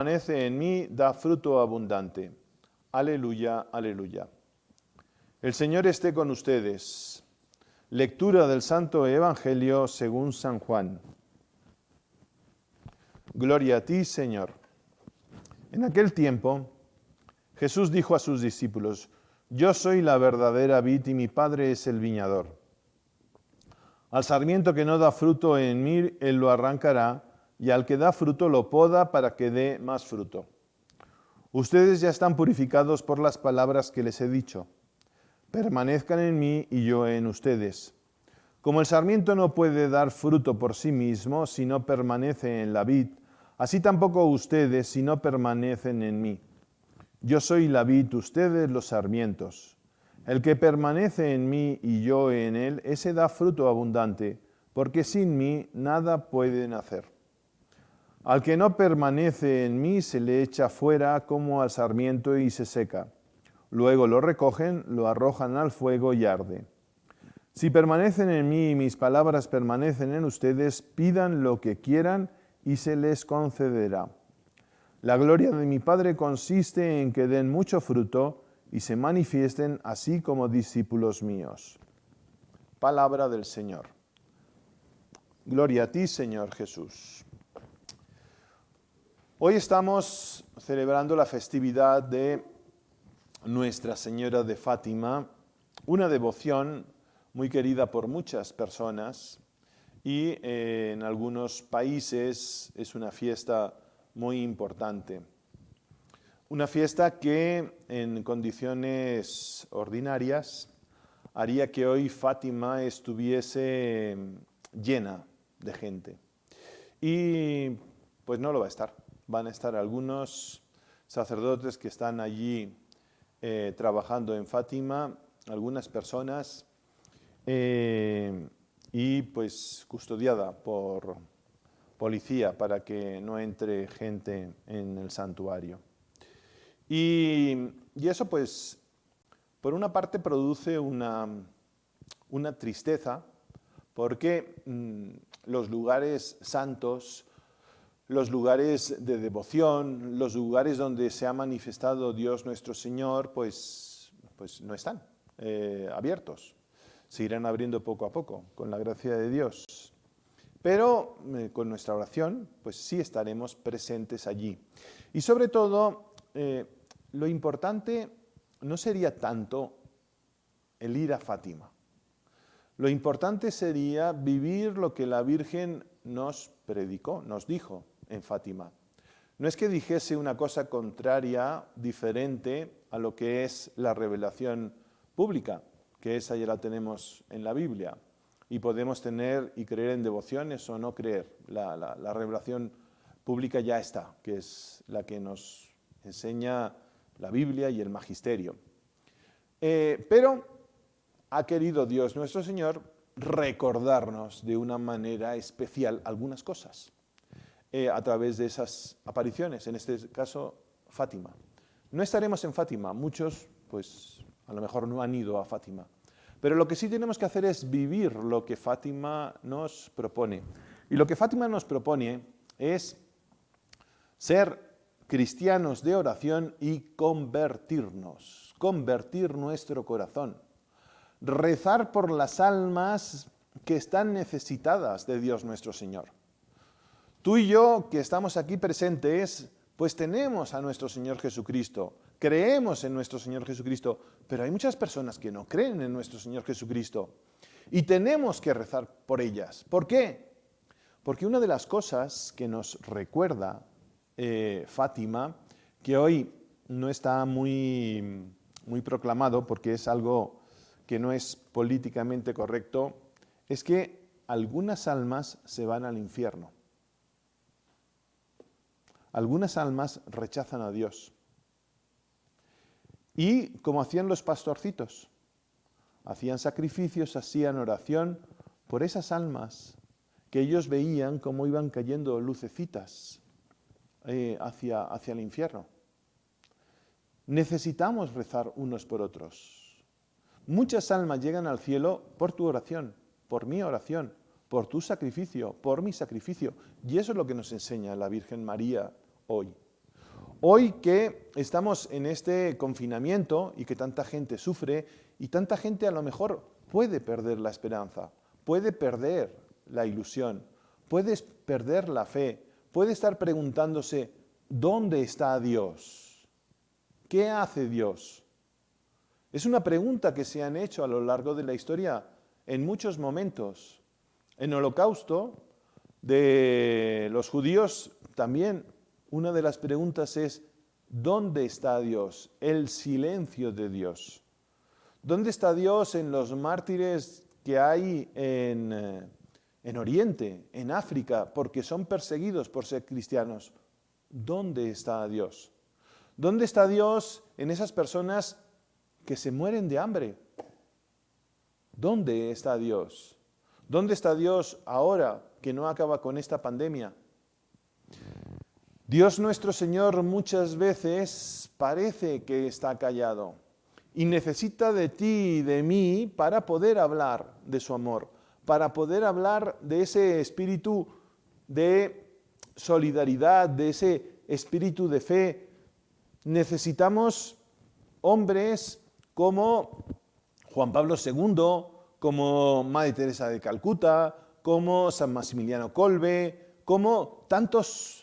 Permanece en mí, da fruto abundante. Aleluya, aleluya. El Señor esté con ustedes. Lectura del Santo Evangelio según San Juan. Gloria a ti, Señor. En aquel tiempo, Jesús dijo a sus discípulos: Yo soy la verdadera vid y mi Padre es el viñador. Al sarmiento que no da fruto en mí, Él lo arrancará, y al que da fruto lo poda para que dé más fruto. Ustedes ya están purificados por las palabras que les he dicho. Permanezcan en mí y yo en ustedes. Como el sarmiento no puede dar fruto por sí mismo si no permanece en la vid, así tampoco ustedes si no permanecen en mí. Yo soy la vid, ustedes los sarmientos. El que permanece en mí y yo en él, ese da fruto abundante, porque sin mí nada pueden hacer. Al que no permanece en mí se le echa fuera como al sarmiento y se seca. Luego lo recogen, lo arrojan al fuego y arde. Si permanecen en mí y mis palabras permanecen en ustedes, pidan lo que quieran y se les concederá. La gloria de mi Padre consiste en que den mucho fruto y se manifiesten así como discípulos míos. Palabra del Señor. Gloria a ti, Señor Jesús. Hoy estamos celebrando la festividad de Nuestra Señora de Fátima, una devoción muy querida por muchas personas y en algunos países es una fiesta muy importante. Una fiesta que en condiciones ordinarias haría que hoy Fátima estuviese llena de gente. Y pues no lo va a estar. Van a estar algunos sacerdotes que están allí trabajando en Fátima, algunas personas, y pues custodiada por policía para que no entre gente en el santuario. Y eso pues por una parte produce una tristeza porque los lugares santos, los lugares de devoción, los lugares donde se ha manifestado Dios nuestro Señor, pues no están abiertos. Se irán abriendo poco a poco, con la gracia de Dios. Pero con nuestra oración, pues sí estaremos presentes allí. Y sobre todo, lo importante no sería tanto el ir a Fátima. Lo importante sería vivir lo que la Virgen nos predicó, nos dijo en Fátima. No es que dijese una cosa contraria, diferente a lo que es la revelación pública, que esa ya la tenemos en la Biblia. Y podemos tener y creer en devociones o no creer. La revelación pública ya está, que es la que nos enseña la Biblia y el magisterio. Pero ha querido Dios nuestro Señor recordarnos de una manera especial algunas cosas a través de esas apariciones, en este caso Fátima. No estaremos en Fátima, muchos pues a lo mejor no han ido a Fátima, pero lo que sí tenemos que hacer es vivir lo que Fátima nos propone. Y lo que Fátima nos propone es ser cristianos de oración y convertirnos, convertir nuestro corazón. Rezar por las almas que están necesitadas de Dios nuestro Señor. Tú y yo que estamos aquí presentes, pues tenemos a nuestro Señor Jesucristo, creemos en nuestro Señor Jesucristo, pero hay muchas personas que no creen en nuestro Señor Jesucristo y tenemos que rezar por ellas. ¿Por qué? Porque una de las cosas que nos recuerda Fátima, que hoy no está muy proclamado porque es algo que no es políticamente correcto, es que algunas almas se van al infierno. Algunas almas rechazan a Dios. Y como hacían los pastorcitos, hacían sacrificios, hacían oración por esas almas que ellos veían cómo iban cayendo lucecitas hacia el infierno. Necesitamos rezar unos por otros. Muchas almas llegan al cielo por tu oración, por mi oración, por tu sacrificio, por mi sacrificio. Y eso es lo que nos enseña la Virgen María hoy. Hoy que estamos en este confinamiento y que tanta gente sufre y tanta gente a lo mejor puede perder la esperanza, puede perder la ilusión, puede perder la fe, puede estar preguntándose, ¿dónde está Dios? ¿Qué hace Dios? Es una pregunta que se han hecho a lo largo de la historia en muchos momentos. En el Holocausto de los judíos también una de las preguntas es, ¿dónde está Dios? El silencio de Dios. ¿Dónde está Dios en los mártires que hay en Oriente, en África, porque son perseguidos por ser cristianos? ¿Dónde está Dios? ¿Dónde está Dios en esas personas que se mueren de hambre? ¿Dónde está Dios? ¿Dónde está Dios ahora que no acaba con esta pandemia? Dios nuestro Señor muchas veces parece que está callado y necesita de ti y de mí para poder hablar de su amor, para poder hablar de ese espíritu de solidaridad, de ese espíritu de fe. Necesitamos hombres como Juan Pablo II, como Madre Teresa de Calcuta, como San Maximiliano Kolbe, como tantos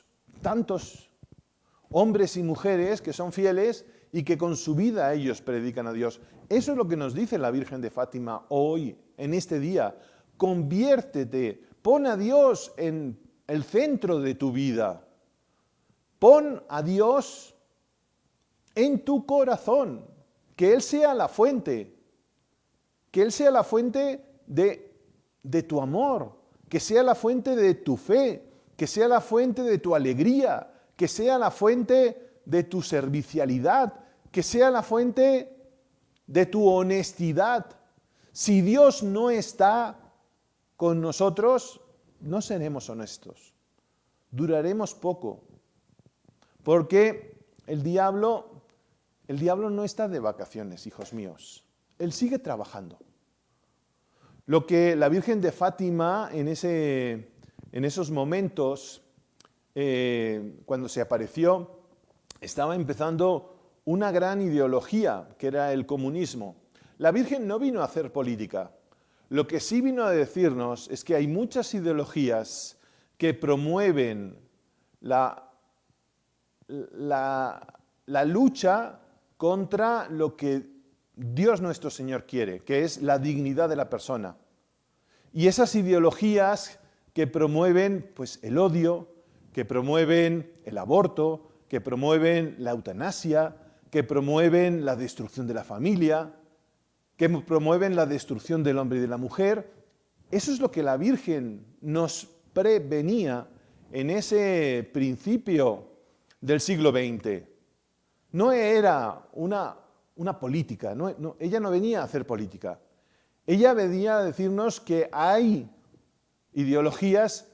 hombres y mujeres que son fieles y que con su vida ellos predican a Dios. Eso es lo que nos dice la Virgen de Fátima hoy, en este día. Conviértete, pon a Dios en el centro de tu vida. Pon a Dios en tu corazón, que Él sea la fuente, que Él sea la fuente de tu amor, que sea la fuente de tu fe, que sea la fuente de tu alegría, que sea la fuente de tu servicialidad, que sea la fuente de tu honestidad. Si Dios no está con nosotros, no seremos honestos, duraremos poco, porque el diablo no está de vacaciones, hijos míos, él sigue trabajando. Lo que la Virgen de Fátima en esos momentos, cuando se apareció, estaba empezando una gran ideología, que era el comunismo. La Virgen no vino a hacer política. Lo que sí vino a decirnos es que hay muchas ideologías que promueven la lucha contra lo que Dios nuestro Señor quiere, que es la dignidad de la persona. Y esas ideologías que promueven pues, el odio, que promueven el aborto, que promueven la eutanasia, que promueven la destrucción de la familia, que promueven la destrucción del hombre y de la mujer. Eso es lo que la Virgen nos prevenía en ese principio del siglo XX. No era una política, ella no venía a hacer política. Ella venía a decirnos que hay ideologías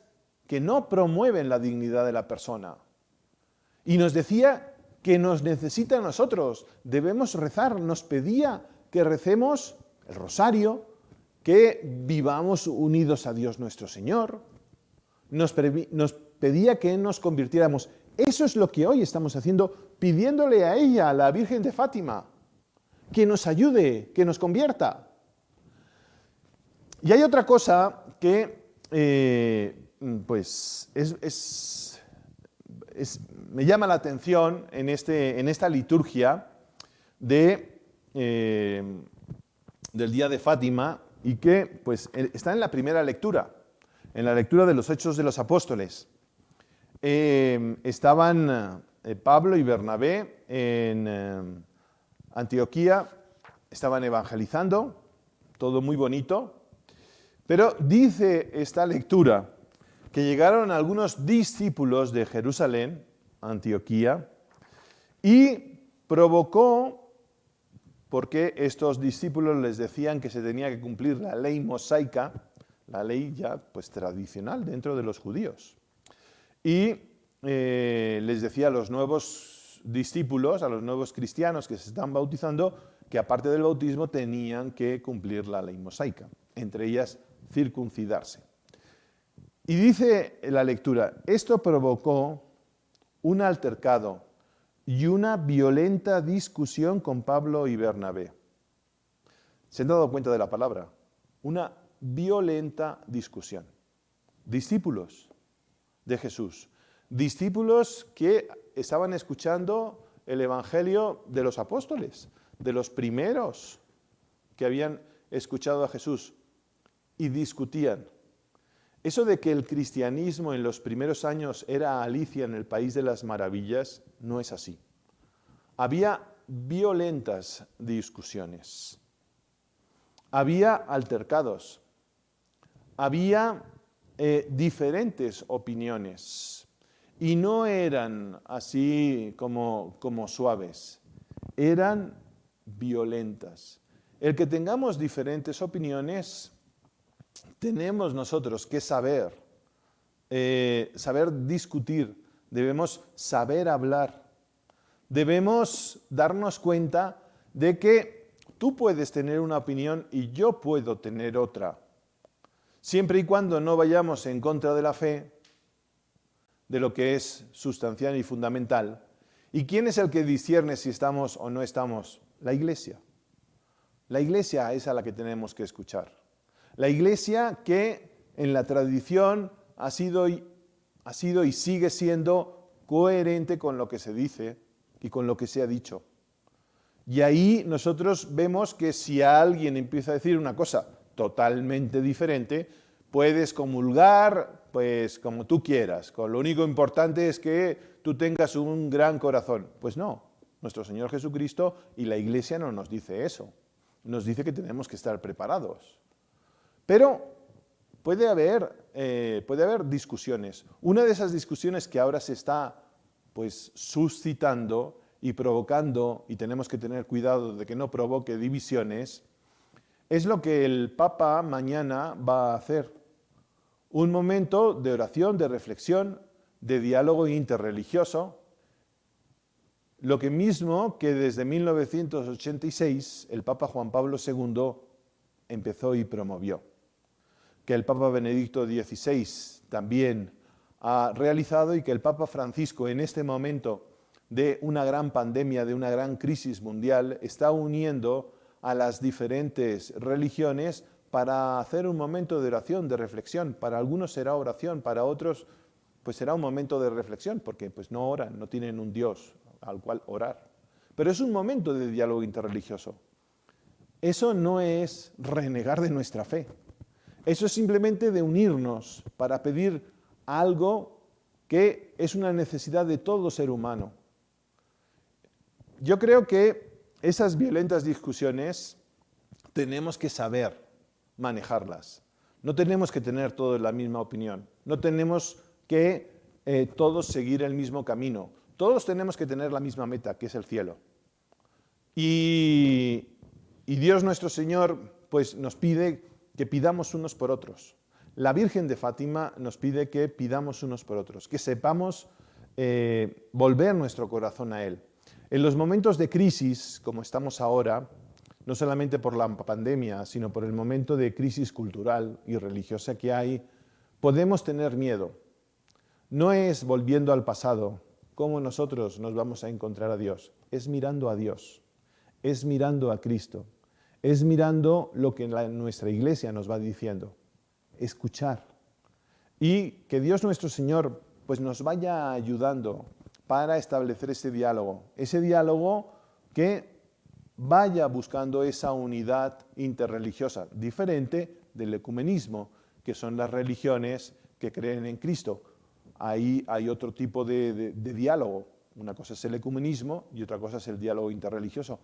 que no promueven la dignidad de la persona. Y nos decía que nos necesita a nosotros, debemos rezar, nos pedía que recemos el rosario, que vivamos unidos a Dios nuestro Señor, nos pedía que nos convirtiéramos. Eso es lo que hoy estamos haciendo, pidiéndole a ella, a la Virgen de Fátima, que nos ayude, que nos convierta. Y hay otra cosa que me llama la atención en esta liturgia del día de Fátima y que pues, está en la primera lectura, en la lectura de los Hechos de los Apóstoles. Estaban Pablo y Bernabé en Antioquía, estaban evangelizando, todo muy bonito, pero dice esta lectura que llegaron algunos discípulos de Jerusalén, Antioquía, y provocó, porque estos discípulos les decían que se tenía que cumplir la ley mosaica, la ley ya pues tradicional dentro de los judíos. Y les decía a los nuevos discípulos, a los nuevos cristianos que se están bautizando, que aparte del bautismo tenían que cumplir la ley mosaica, entre ellas circuncidarse. Y dice la lectura, esto provocó un altercado y una violenta discusión con Pablo y Bernabé. ¿Se han dado cuenta de la palabra? Una violenta discusión. Discípulos de Jesús, discípulos que estaban escuchando el Evangelio de los apóstoles, de los primeros que habían escuchado a Jesús y discutían. Eso de que el cristianismo en los primeros años era Alicia en el País de las Maravillas, no es así. Había violentas discusiones, había altercados, había diferentes opiniones y no eran así como suaves, eran violentas. El que tengamos diferentes opiniones, tenemos nosotros que saber discutir, debemos saber hablar, debemos darnos cuenta de que tú puedes tener una opinión y yo puedo tener otra. Siempre y cuando no vayamos en contra de la fe, de lo que es sustancial y fundamental. ¿Y quién es el que discierne si estamos o no estamos? La Iglesia. La Iglesia es a la que tenemos que escuchar. La Iglesia que en la tradición ha sido y sigue siendo coherente con lo que se dice y con lo que se ha dicho. Y ahí nosotros vemos que si alguien empieza a decir una cosa totalmente diferente, puedes comulgar pues como tú quieras, lo único importante es que tú tengas un gran corazón. Pues no, nuestro Señor Jesucristo y la Iglesia no nos dice eso, nos dice que tenemos que estar preparados. Pero puede haber discusiones. Una de esas discusiones que ahora se está pues suscitando y provocando, y tenemos que tener cuidado de que no provoque divisiones, es lo que el Papa mañana va a hacer. Un momento de oración, de reflexión, de diálogo interreligioso, lo que mismo que desde 1986 el Papa Juan Pablo II empezó y promovió, que el Papa Benedicto XVI también ha realizado y que el Papa Francisco en este momento de una gran pandemia, de una gran crisis mundial, está uniendo a las diferentes religiones para hacer un momento de oración, de reflexión. Para algunos será oración, para otros pues será un momento de reflexión, porque pues no oran, no tienen un Dios al cual orar. Pero es un momento de diálogo interreligioso. Eso no es renegar de nuestra fe. Eso es simplemente de unirnos para pedir algo que es una necesidad de todo ser humano. Yo creo que esas violentas discusiones tenemos que saber manejarlas. No tenemos que tener todos la misma opinión. No tenemos que todos seguir el mismo camino. Todos tenemos que tener la misma meta, que es el cielo. Y Dios nuestro Señor pues, nos pide que pidamos unos por otros. La Virgen de Fátima nos pide que pidamos unos por otros, que sepamos volver nuestro corazón a Él. En los momentos de crisis, como estamos ahora, no solamente por la pandemia, sino por el momento de crisis cultural y religiosa que hay, podemos tener miedo. No es volviendo al pasado, cómo nosotros nos vamos a encontrar a Dios. Es mirando a Dios, es mirando a Cristo, es mirando lo que nuestra Iglesia nos va diciendo. Escuchar. Y que Dios nuestro Señor pues, nos vaya ayudando para establecer ese diálogo que vaya buscando esa unidad interreligiosa, diferente del ecumenismo, que son las religiones que creen en Cristo. Ahí hay otro tipo de diálogo. Una cosa es el ecumenismo y otra cosa es el diálogo interreligioso.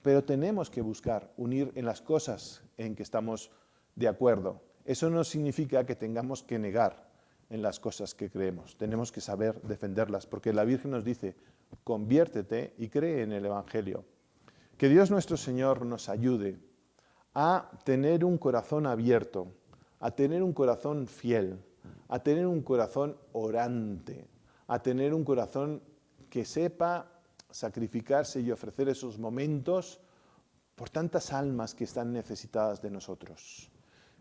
Pero tenemos que buscar unir en las cosas en que estamos de acuerdo. Eso no significa que tengamos que negar en las cosas que creemos. Tenemos que saber defenderlas, porque la Virgen nos dice, conviértete y cree en el Evangelio. Que Dios nuestro Señor nos ayude a tener un corazón abierto, a tener un corazón fiel, a tener un corazón orante, a tener un corazón que sepa sacrificarse y ofrecer esos momentos por tantas almas que están necesitadas de nosotros.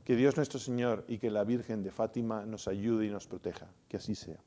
Que Dios nuestro Señor y que la Virgen de Fátima nos ayude y nos proteja. Que así sea.